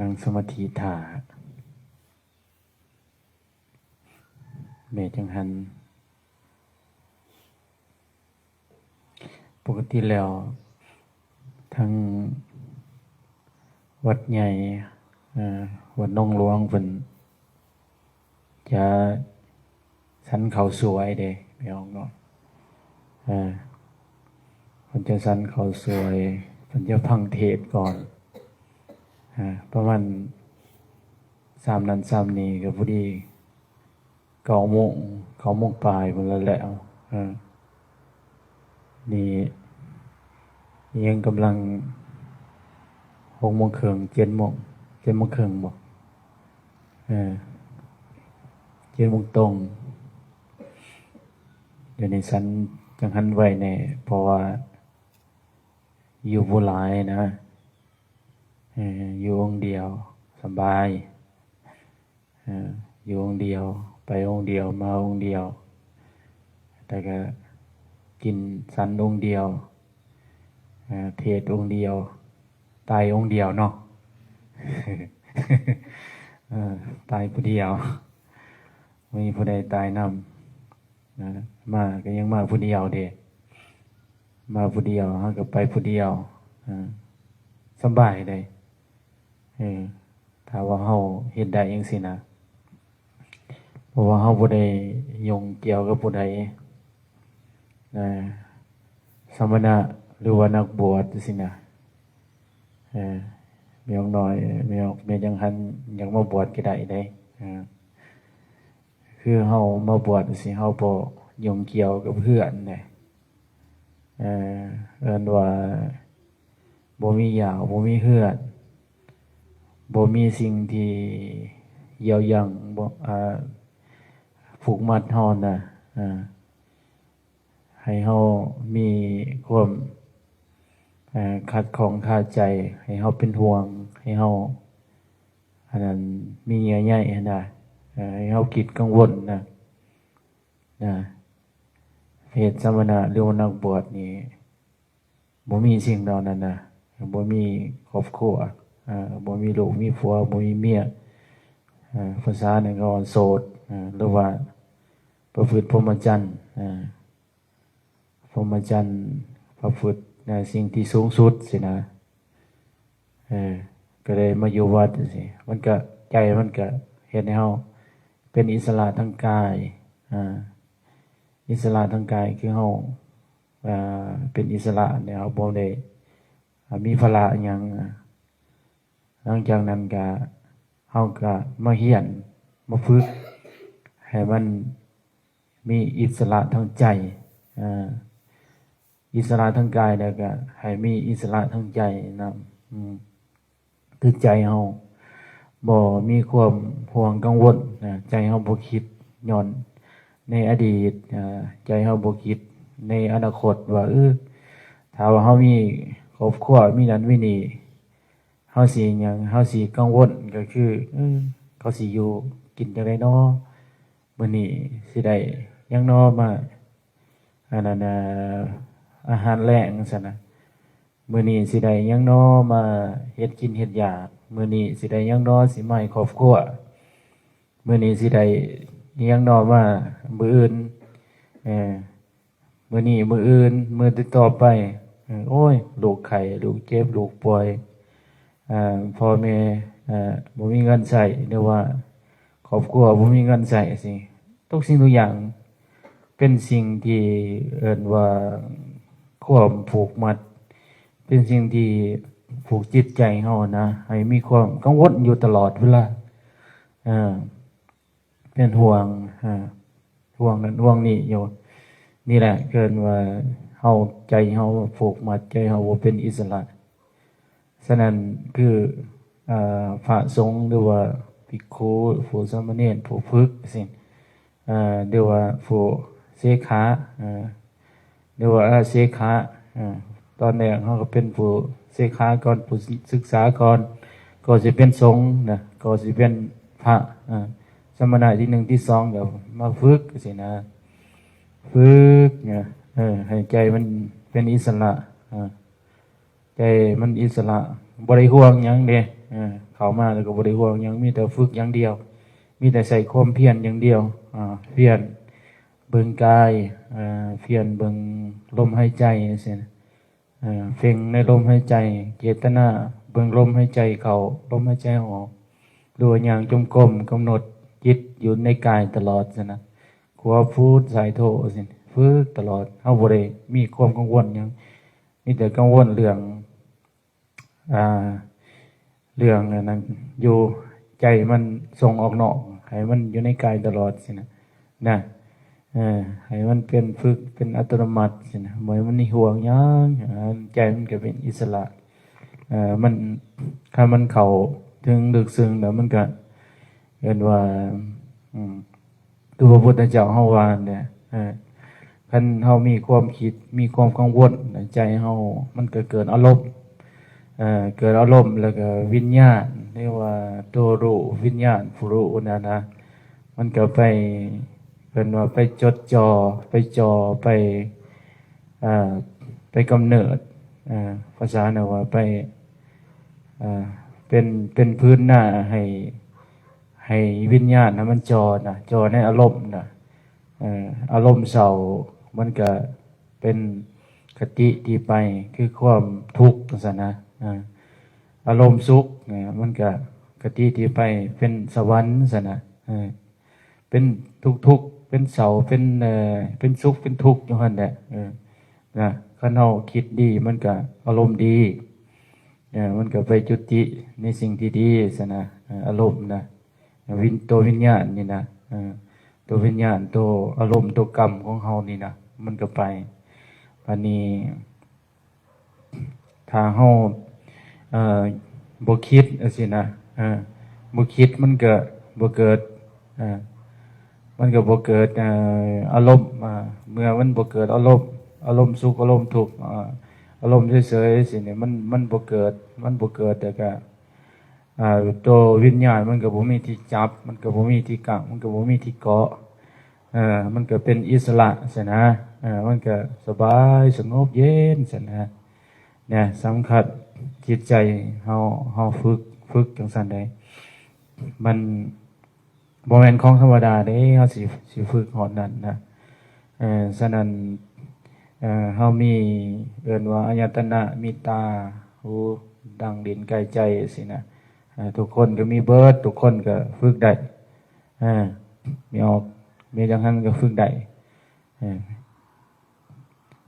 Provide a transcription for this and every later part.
นั่งสมาธิถ่าเมจังหันปกติแล้วทั้งวัดใหญ่วัดน้องหลวงเป็นจะสันเขาสวยเด้ไม่ออกเนาะมันจะสันเขาสวยมันจะพังเทศก่อนประมาณ3 นั้น3 นี้ก็พอดี9 โมงปลายหมดแล้วนี่ยังกำลัง6 โมงครึ่ง7 โมงครึ่งบอก7 โมงตรงเดี๋ยวนี้ฉันจังหันไว้เนี่ยเพราะว่าอยู่บ่หลายนะอยู่องค์เดียวสบายอยู่องค์เดียวไปองค์เดียวมาองค์เดียวแต่ก็กินสันองค์เดียวเทศองค์เดียวตายองค์เดียวเนาะ ตายผู้เดียวไม่มีผู้ใดตายนำนะมาก็ยังมาผู้เดียวเด้มาผู้เดียวฮะก็ไปผู้เดียวสบายเลยถ้าว่าเฮาเฮ็ดได้จังซี่นะเพราะว่าเฮาบ่ได้ยุ่งเกี่ยวกับผู้ใดสมณะหรือว่านักบวชจังซี่นะมีออกน้อยมีจังหันอยากมาบวชก็ได้เด้คือเฮามาบวชสิเฮาบ่ยุ่งเกี่ยวกับเพื่อนเนี่ยเอิ้นว่าบ่มีหยาบ่มีเพื่อนบ่มีสิ่งที่เยียวยั้งบ่ผูกมัดเฮานะให้เฮามีความขัดข้องคาใจให้เฮาเป็นห่วงให้เฮาอันนั้นมีเยื่อใยนะให้เฮาคิดกังวลนะเพศสมณะหรือว่านักบวชนี่บ่มีสิ่งเหล่านั้นนะบ่มีครอบครัวบ่มีลูกมีผัวบ่มีเมียภาษาหนึ่งก็โสดหรือว่าประพฤติพรหมจรรย์พรหมจรรย์ประพฤติสิ่งที่สูงสุดสินะก็เลยมาอยู่วัดสิมันก็ใจมันก็เฮ็ดให้เฮาเป็นอิสระทางกายอิสระทางกายคือเฮาเป็นอิสระเนี่ยเฮาบ่ได้มีภาระหยังหลังจากนั้นก็เฮาก็มาเรียนมาฝึกให้มันมีอิสระทางใจอิสระทางกายแล้วก็ให้มีอิสระทางใจนะคือใจเฮาบ่มีความห่วงกังวลใจเฮาบ่คิดย้อนในอดีตใจเฮาบ่คิดในอนาคตว่าถ้าว่าเฮามีครอบครัวมีนั้นมีนี่เฮาสิหยังเฮาสิกังวลก็คือเขาสิอยู่กินจังได๋น้อมื้อนี้สิได้หยังน้อมาอันนั้นอาหารแลงซั่นน่ะมื้อนี้สิได้หยังน้อมาเฮ็ดกินเฮ็ดอยากมื้อนี้สิได้หยังน้อสิมาให้ครอบครัวมื้อนี้สิได้หยังน้อมามื้ออื่นมื้อนี้มื้ออื่นมื้อต่อไปโอ้ยลูกไข้ลูกเจ็บลูกป่วยพ่อแม่บ่มีเงินใช้หรือว่าครอบครัวบ่มีเงินใช้สิทุกสิ่งทุกอย่างเป็นสิ่งที่เอิ้นว่าความผูกมัดเป็นสิ่งที่ผูกจิตใจเฮานะให้มีความกังวลอยู่ตลอดเวลาเป็นห่วงนั้นห่วงนี่อยู่นี่แหละเกินว่าเฮาใจเฮาผูกมัดใจเฮาบ่เป็นอิสระฉะนั้นคือพระสงฆ์หรือว่าภิกขุผู้สามเณรผู้ฝึกสิหรือว่าผู้เสขะหรือว่าเสขะตอนแรกเขาก็เป็นผู้เสขะก่อนผู้ศึกษาก่อนก็จะเป็นสงฆ์นะก็จะเป็นพระสมณะที่1ที่2เดี๋ยวมาฝึกสินะฝึกเนี่ยให้ใจมันเป็นอิสระใจมันอิสระ บ่ได้ห่วงหยังเด้เข้ามาแล้วก็บ่ได้ห่วงหยังมีแต่ฝึกอย่างเดียวมีแต่ใส่ความเพียรอย่างเดียวเพียรเบิ่งกายเพียรเบิ่งลมหายใจจังซี่นะเพ่งในลมหายใจเจตนาเบิ่งลมหายใจเข้าลมหายใจออกดูอย่างจงกรมกำหนดจิตอยู่ในกายตลอดซั่นนะขวาพูดสายโทซั่นฝึกตลอดเฮาบ่ได้มีความกังวลหยังมีแต่กังวลเรื่องเรื่องนั้นอยู่ใจมันส่งออกนอกให้มันอยู่ในกายตลอดสินะให้มันเป็นฝึกเป็นอัตโนมัติสินะบ่ให้มันห่วงหยังใจมันก็เป็นอิสระมันถ้ามันเข้าถึงลึกซึ้งแล้วมันก็เรียกว่าตัวพระพุทธเจ้าเฮาว่าเนี่ยคันเฮามีความคิดมีความกังวลในใจเฮามันก็เกิดอารมณ์เกิดอารมณ์แล้วก็วิญญาณเรียกว่าตัวรู้วิญญาณผู้รู้นะมันก็ไปเป็นว่าไปจดจ่อไปกำเนิดภาษาเนี่ยว่าไปเป็นพื้นหน้าให้วิญญาณนะมันจ่อในอารมณ์นะอารมณ์เศร้ามันก็เป็นคติที่ไปคือความทุกข์ศาสนาอารมณ์สุขมันก็คติที่ไปเป็นสวรรค์ศาสนาเป็นทุกข์เป็นเศร้าเป็นสุขเป็นทุกข์อยู่หั่นแหละนะคันเฮาคิดดีมันก็อารมณ์ดีมันก็ไปจุติในสิ่งที่ดีศาสนาอารมณ์นะตัววิญญาณนี่นะตัววิญญาณตัวอารมณ์ตัวกรรมของเฮานี่นะมันก็ไปวันนี้ถ้าเฮาบ่คิดสินะบ่คิดมันก็บ่เกิดมันก็บ่เกิดอารมณ์เมื่อมันบ่เกิดอารมณ์สุขอารมณ์ทุกข์อารมณ์เฉยๆสิเนี่ยมันบ่เกิดแต่ก็ตัววิญญาณมันก็บ่มีที่จับมันก็บ่มีที่กักมันก็บ่มีที่เกาะมันก็เป็นอิสระสินะมันก็สบายสงบเย็นสินะเนี่ยสำคัญจิตใจเฮาฝึกจังซั่นได้มันบ่แม่นของธรรมดาเด้เฮาสิฝึกฮอดนั้นนะฉะนั้นเฮามีเอิ้นว่าอายตนะมีตาหูดังลิ้นกายใจสินะทุกคนก็มีเบิดทุกคนก็ฝึกได้มีออกมีจังหันก็ฝึกได้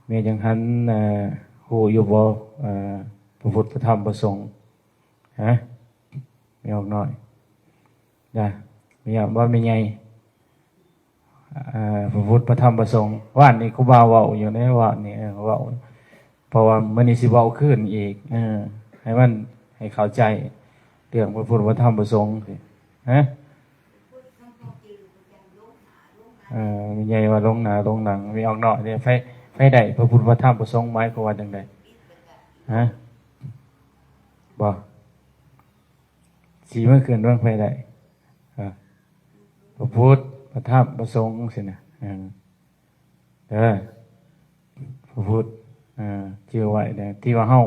มีจังหันฮู้อยู่บ่พระพุทธพระธรรมพระสงฆ์มีออกหน่อยนะมีอยากบ่มีไงพระพุทธพระธรรมพระสงฆ์ว่านนี่ครูบาเว้าอยู่ในว่านนี่เว้าเพราะว่ามื้อนี้สิเว้าขึ้นอีกให้มันให้เข้าใจเรื่องพระพุทธพระธรรมพระสงฆ์สิมีไงว่าลงหน้าลงหลังมีออกหน่อยเนี่ยไฟใดพระพุทธพระธรรมพระสงฆ์หมายความว่าจังไดบ่สีเมื่อคืนเรื่องไฟใดพระพุทธพระธรรมพระสงฆ์สินะพระพุทธชื่อไว้เนี่ยที่ว่าเฮา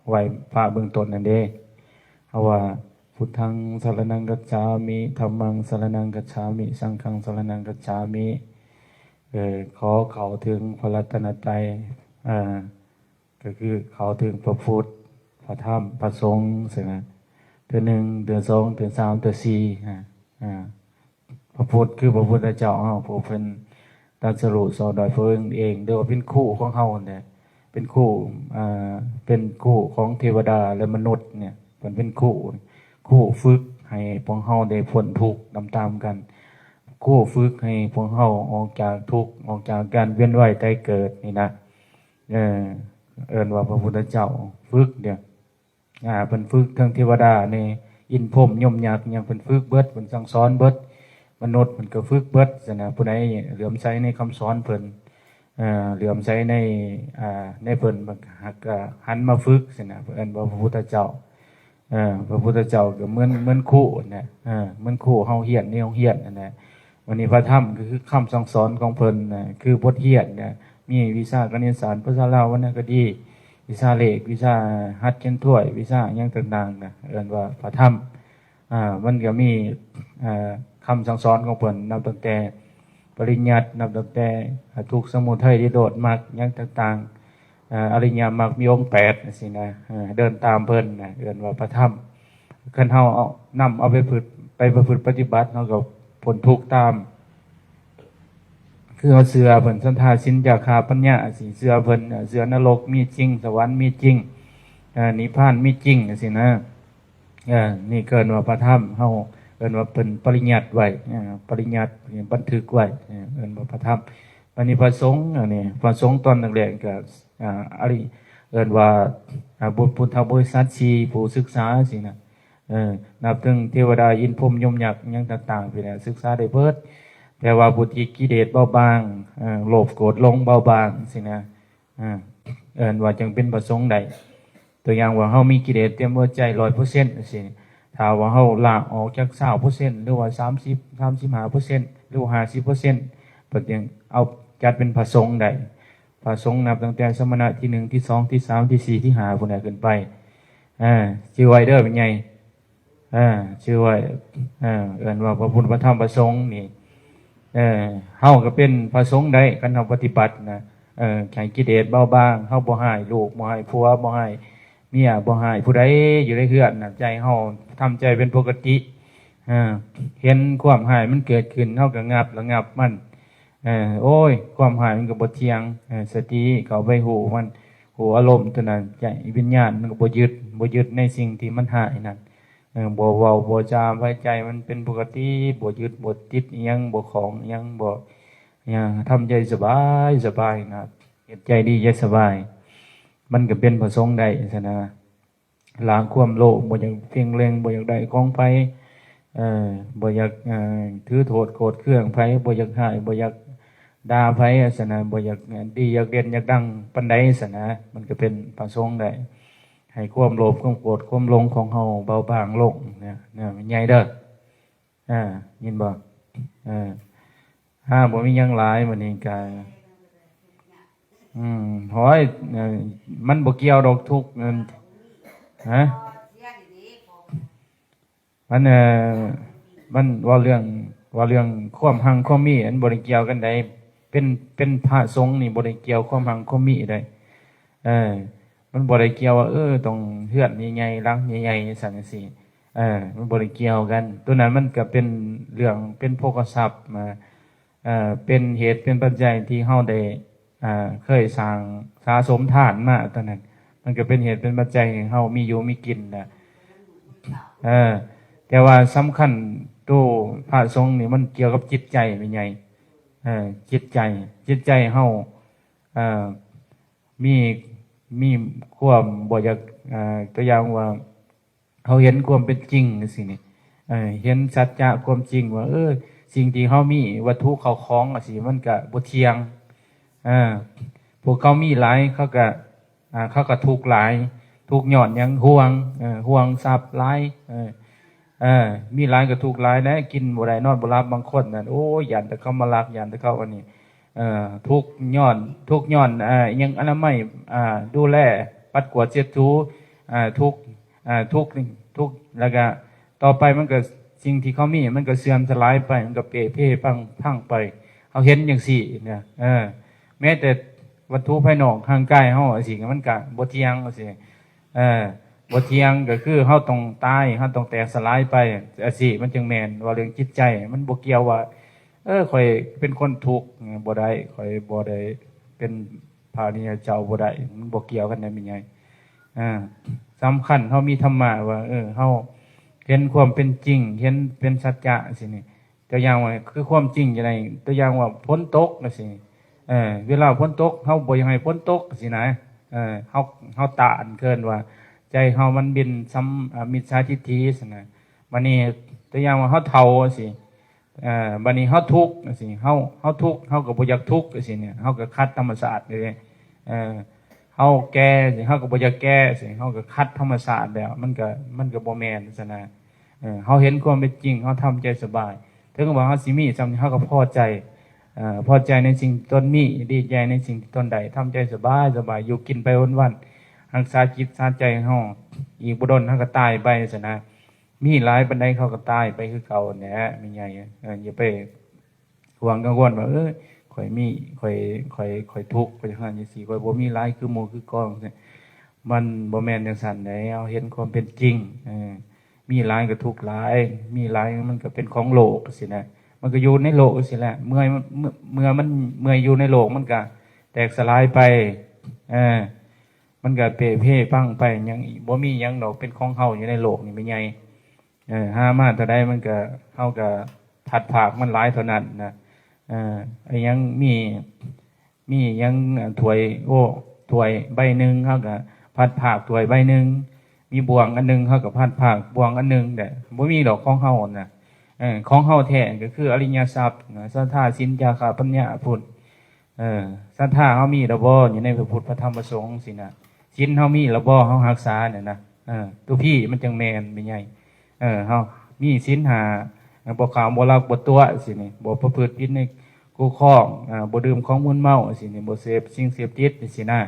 ไว้พระเบื้องต้นนั่นเด้เฮาว่าพุทธังสรณังคัจฉามิธัมมังสรณังคัจฉามิสังฆังสรณังคัจฉามิขอเข้าถึงพระรัตนตรัยก็คือเข้าถึงพระพุทธพระธรรมพระสงฆ์สินะเดือน1เดือน2เดือน3เดือน4พระพุทธคือพระพุทธเจ้าเฮาผู้เพิ่นตรัสรู้สอนโดยพระองค์เองเรียกว่าเป็นคู่ของเฮาเนี่ยเป็นคู่ของเทวดาและมนุษย์เนี่ยมันเป็นคู่ฝึกให้พวกเฮาได้พ้นทุกข์ตามๆกันคู่ฝึกให้พวกเฮาออกจากทุกข์ออกจากการเวียนว่ายตายเกิดนี่นะเอิ้นว่าพระพุทธเจ้าฝึกเนี่ยเพิ่นฝึกทั้งเทวดาในอินพรหมยมยักษ์ยังเพิ่นฝึกเบิดเพิ่นสั่งสอนเบิดมนุษย์เพิ่นก็ฝึกเบิดซั่นน่ะผู้ใดเหลื่อมใสในคำสอนเพิ่นเหลื่อมใสในเพิ่นก็หันมาฝึกซั่นน่ะเอิ้นว่าพระพุทธเจ้าพระพุทธเจ้าก็เหมือนครูนะเหมือนครูเฮาเฮียนในโรงเรียนนั่นแหละวันนี้พระธรรมก็คือคำสั่งสอนของเพิ่นคือบทเรียนเนี่ยมีวิชาคณิตศาสตร์ภาษาลาววรรณคดี วิชาเลขวิชาหัดเขียนถ้วยวิชาหยังต่างๆนะเอิ้นว่าพระธรรมมันก็มีคำสั่งสอนของเพิ่นนับตั้งแต่ปริญญานับตั้งแต่ทุกข์สมุทัยนิโรธมรรคหยังต่างๆอริยมรรคมีองค์8จังซี่นะเดินตามเพิ่นนะเอิ้นว่าพระธรรมคันเฮาเอานำเอาไปประพฤติปฏิบัติเฮาก็พ้นทุกข์ตามคือเอาเสือเพิ่นสันทาสินจาคาปัญญาสิเสือเพิ่นเสือนรกมีจริงสวรรค์มีจริงนิพพานมีจริงจังซี่นะนี่เกินว่าพระธรรมเฮาเอิ้นว่าเป็นปริญญัติไว้ปริญญัติบันทึกไว้เอิ้นว่าพระธรรมอันนี้พระสงฆ์นี่พระสงฆ์ตอนแรกๆก็อริเอิ้นว่าบุตรพุทธบริษัท4ผู้ศึกษาสินะนับถึงเทวดาอินพรหมยมยักษ์หยังต่างๆพี่นะศึกษาได้เบิดแต่ว่าบุตรกิเลสเบาบางโลภโกรธหลงเบาบางสินะเอิ้นว่าจึงเป็นพระสงฆ์ได้ตัวอย่างว่าเฮามีกิเลสเต็มหัวใจ 100% สิถ้าว่าเฮาละออกจาก20%หรือว่า30 35%หรือว่า50%เพิ่นยังเอาจัดเป็นพระสงฆ์ได้พระสงฆ์นับตั้งแต่สมณะที่1ที่2ที่3ที่4ที่5พุ่นน่ะขึ้นไปชื่อไว้เด้อเป็นไงชื่อไว้เอิ้นว่าพระพุทธพระธรรมพระสงฆ์นี่เฮาก็เป็นพระสงฆ์ได้คันเฮาปฏิบัตินะแข่งกิเลสเบาบางเฮาบ่ให้ลูกบ่ให้ผัวบ่ให้เมียบ่ให้ผู้ใดอยู่ในเรือนน่ะใจเฮาทำใจเป็นปกติเห็นความหายมันเกิดขึ้นเฮาก็งับระงับมันโอ้ยความหายมันก็บ่เที่ยงสติเข้าไปหูมันหูอารมณ์ตัวนั้นใจวิญญาณมันก็บ่ยึดในสิ่งที่มันหายนั่นบ่เว้าบ่จามไว้ใจมันเป็นปกติบ่ยึดบ่ติดอิหยังบ่ของอิหยังบ่ทำใจสบายนะเฮ็ดใจดีใจสบายมันก็เป็นพระสงฆ์ได้ซั่นนะล้างความโลภบ่อยากเพ่งเล็งบ่อยากได้ของไผบ่อยากถือโทษโกรธเคืองไผบ่อยากให้บ่อยากด่าไผซั่นนะบ่อยากดีอยากเด่นอยากดังปานใดซั่นนะมันก็เป็นพระสงฆ์ได้ให้ความโลภความโกรธความหลงของเฮาเบาบางลงเนี่ยมันใหญ่เด้อยินบ่บ่มีหยังหลายมื้อนี้ก็โหยมันบ่เกี่ยวดอกทุกข์มันว่าเรื่องความหังความมีอันบ่ได้เกี่ยวกันได้เป็นพระสงฆ์นี่บ่ได้เกี่ยวความหังความมีได้มันบ่ได้เกี่ยวว่าต้องเฮือนใหญ่ๆหลังใหญ่ๆซั่นจังซี่มันบ่ได้เกี่ยวกันตัวนั้นมันก็เป็นเรื่องเป็นโภคทรัพย์เป็นเหตุเป็นปัจจัยที่เฮาได้เคยสร้างสะสมทานมาตอนนั้นมันก็เป็นเหตุเป็นปัจจัยให้เฮามีอยู่มีกินนะแต่ว่าสำคัญตัวพระสงฆ์นี่มันเกี่ยวกับจิตใจเป็นไงจิตใจเฮามีความบ่อยากตัวอย่างว่าเขาเห็นความเป็นจริงสินี่เห็นสัจจะความจริงว่าสิ่งที่เขามีวัตถุเขาคล้องสิมันก็บ่เที่ยงพวกเขามีหลายเขาก็ทุกข์หลายทุกข์ย้อนหยังห่วงทรัพย์หลายมีหลายก็ทุกข์หลายนะกินบ่ได้นอนบ่หลับบางคนน่ะโอ้ยย่านแต่เขามาลักย่านแต่เขาอันนี้ทุกข์ย้อนยังอนามัยดูแลปัดกวาดเช็ดถูทุกแล้วก็ต่อไปมันก็สิ่งที่เขามีมันก็เสื่อมสลายไปมันก็เปรเพพังไปเขาเห็นอย่างสี่เนี่ยแม้แต่วัตถุภายนอกทางกายเฮาสิมันก็บ่เที่ยงสิบ่เที่ยงก็คือเฮาต้องตายเฮาต้องแตกสลายไปสิมันจึงแม่นว่าเรื่องจิตใจมันบ่เกี่ยวว่าข่อยเป็นคนทุกข์บ่ได้ข่อยบ่ได้เป็นพระอริยเจ้าบ่ได้มันบ่เกี่ยวกันได้มีไงสำคัญเฮามีธรรมะว่าเฮาเห็นความเป็นจริงเห็นเป็นสัจจะสินี่ตัวอย่างว่าคือความจริงจังได๋ตัวอย่างว่าฝนตกน่ะสิเวลาฝนตกเฮาบ่อยากให้ฝนตกสินะเฮาตานเกินว่าใจเฮามันบินซ้ำมิจฉาทิฏฐิสินะบัดนี้ตัวอย่างว่าเฮาเฒ่าสิบัดนี้เฮาทุกข์สิเฮาทุกข์เฮาก็บ่อยากทุกข์สิเนี่ยเฮาก็คัดธรรมชาติเลยเฮาแก่สิเฮาก็บ่อยากแก่สิเฮาก็คัดธรรมชาติแล้วมันก็บ่แม่นซะนะเฮาเห็นความเป็นจริงเฮาทำใจสบายถึงว่าเฮาสิมีจำเฮาก็พอใจในสิ่งตนมีดีใจในสิ่งที่ตนใดทำใจสบายอยู่กินไปวัน รักษาจิตษาใจเฮาอีกบ่ดนเฮาก็ตายไปซะนะมีหลายปานใดเขาก็ตายไปคือเก่าแหละแม่ใหญ่อย่าไปห่วงกังวลว่าข่อยมีข่อยทุกข์ไปจังซั่นจังซี่ข่อยบ่มีหลายคือหมู่คือกองมันบ่แม่นจังซั่นเด้เอาเห็นความเป็นจริงมีหลายก็ทุกข์หลายมีหลายมันก็เป็นของโลกสินะมันก็อยู่ในโลกสิแหละเมื่อมันเมื่ออยู่ในโลกมันก็แตกสลายไปมันก็เปเพ่พังไปยังบ่มีหยังดอกเป็นของเฮาอยู่ในโลกนี่ไม่ใหญ่หามาเท่าใดมันก็เฮาก็ผัดผากมันหลายเท่านั้นนะไอ้ยังมียังถ้วยถ้วยใบหนึ่งเฮาก็ผัดผากถ้วยใบหนึ่งมีบ่วงอันหนึ่งเฮาก็ผัดผากบ่วงอันหนึ่งแต่บ่มีดอกของเฮาน่ะของเฮาแท้ก็คืออริยทรัพย์ศรัทธาศีลจาคะปัญญาพุทธศรัทธาเฮามีระบ่อยู่ในพระพุทธพระธรรมพระสงฆ์สินะศีลเฮามีระบ่เฮารักษาเนี่ยนะตัวพี่มันจังแม่นเป็นใหญ่เฮามีศีล5บ่ข่าวบ่ลักบ่ตัวสินี่บ่ประพฤติผิดในกูครองบ่ดื่มของมึนเมาสินี่บ่เสพสิ่งเสพติดสินะ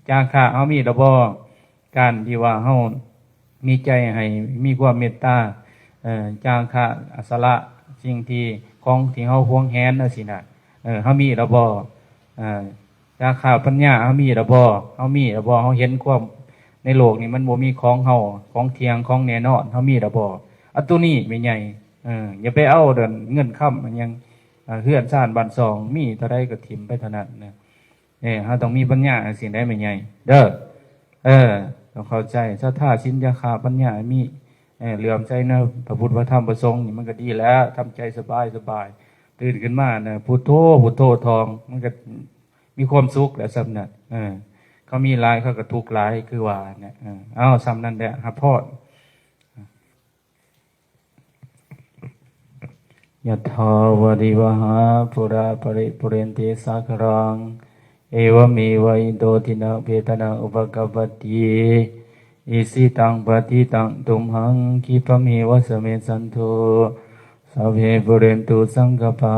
จาคะเฮามีระบ่การที่ว่าเฮามีใจให้มีความเมตตาจาคะอสละสิ่งที่ของที่เฮาหวงแหนสินะเฮามีระบ่จาคะปัญญาเฮามีระบ่เฮาเห็นความในโลกนี้มันบ่มีของเฮาของเที่ยงของแน่นอนเฮามีระบ่อันตัวนี้ไม่ใหญ่อย่าไปเอาเดินเงินค้ำมันยังเฮือนซ่านบ้านซองมีเท่าใดก็ถิ่มไปเท่านั้นนะเฮาต้องมีปัญญาสิ่งใดไม่ใหญ่เด้อต้องเข้าใจศรัทธาศีลจาคะปัญญามีเหลื่อมใจนะพระพุทธพระธรรมพระสงฆ์นี่มันก็ดีแล้วทำใจสบายตื่นขึ้นมานะพุทโธทองมันก็มีความสุขแหละสำนักเขามีหลายเขาก็ทุกข์หลายคือว่าเนี่ยเอาสำนั้นแหละครับพ่อยะถาวริวหาปุราปริปุเรนติสาครังเอวเมวะอิโตทินะเปตนะอุปกัปปติอิสิตังปฏิตังตุมหังคิปะเมวะสเมสันโธสัพเพปุเรนตุสังกปา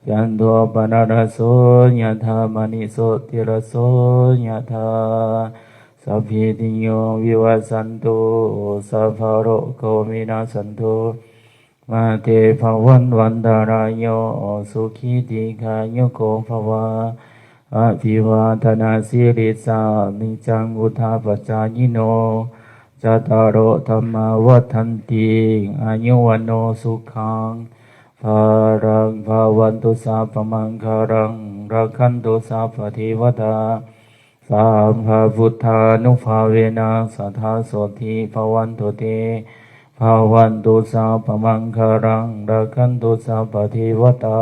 ยันโตปนะระโสยะธามณิโสติระโสยะธาสัพพิติโยวิวัสสันตุสัพพะโรโควินาศสันตุมาเตภวันวันตารายโยสุขีติกายุโกภวะอภิวาทนาสิริสานิจังอุทาปจายโนจัตตารโอธรรมาวัฏันติอายุวันโนสุขังภารังภาวันตุสัพพมังคารังรักขันตุสัพพเทวตาสัมภาพุทธานุภาเวนะสัทธาโสติภวันตุเตภาวันตุสัพพมังคารังรักขันตุสัพพเทวตา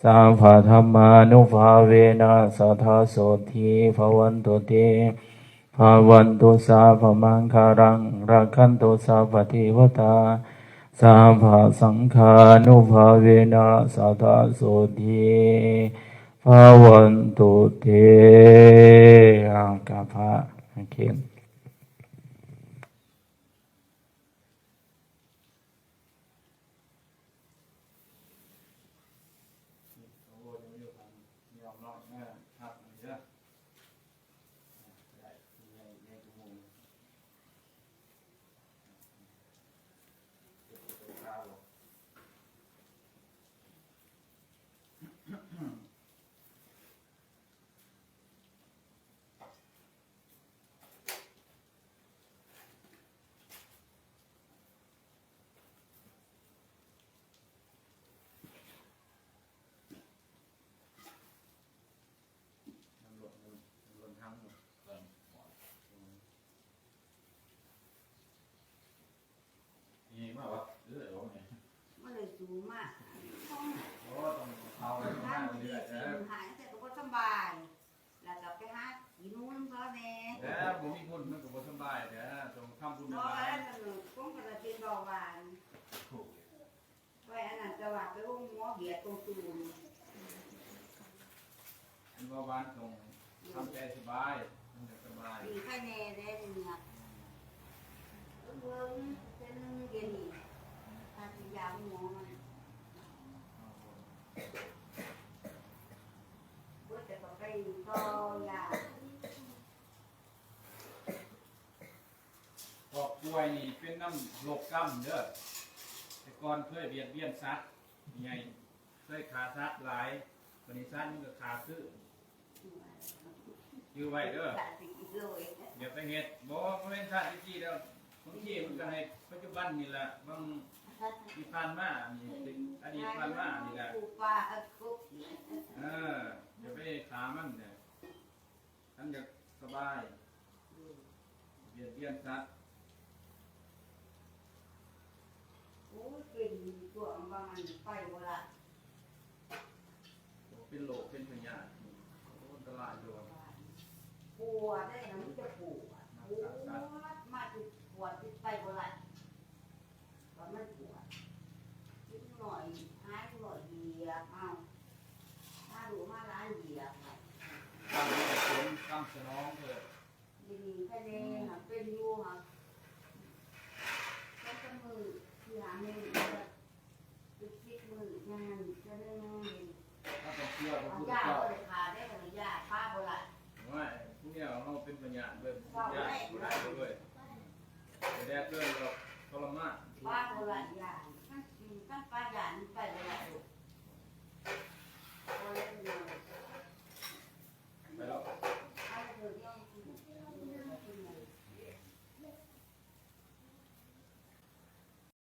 สัมภาธรรมานุภาเวนะสัทธาโสติภวันตุเตภาวันตุสัพพมังคารังรักขันตุสัพพเทวตาสัมภาสังฆานุภาเวนะสัทธาโสติภาวันตุเตกาพระเขียนสูงมากหายแต่ก็สบายแล้วก็ไปหากินนู้นเพราะแน่ผมมีคนมันก็สบายแต่ต้องทำบุญเพราะอะไรนั่นผมก็จะเป็นเบาหวานไปอันนั้นจะว่าไปวงหมอเบียดตรงตูนเบาหวานตรงทำใจสบายดีแค่แน่ได้เนี่ยเบิ้งเป็นเย็นนี่ทานยาหมอมันก็จะไปก็ยา ป่วยนี่เป็นน้ำโรคกำเด้อแต่ก่อนเคยเบียดเบียนสัตว์ไงเคยขาสัตว์หลายวันนี้สัตว์มันก็ขาซื้ออยู่ไว้เด้อ สะสิเลย อย่าไปเฮ็ดบ่บ่แม่นสัตว์ที่จี้แล้วบางทีมันก็ให้ปัจจุบันนี่แหละบางที่ผ่านมานี่อดีตผ่านมานี่แหละ ปูปลาคุก อย่าไปขามันเด้อท่านจะสบายเบียดเบียนสัตว์ โอ้ยเป็นตัวบางอันไปบ่ละ เป็นโรคเป็นพยาธิอันตรายอยู่ ปวดได้นะมันจะปวดปวดมาจุดปวดที่ไปบ่ละตอนมันปวดนิดหน่อยหายหน่อยเหยียบเอาถ้าดูมาร้านเหยียบ ตั้งแต่ผลตั้งสนองเถอะ ดินแค่นี้ค่ะเป็นอยู่ค่ะแล้วก็มือที่หาเงินติดคิดมืองานจะได้งาน ถ้าต้องเชื่อพระ เอา พุทธ ยา เจ้า ก็เลยขาได้กับยาป้าโบราณ ว่าพวกเนี้ยเราเป็นพยานเบิ่งญาติบ่ได้เลยแต่แดดเลยเราทรมาน ป้าโบราณยาตั้งป้ายาไปโบราณ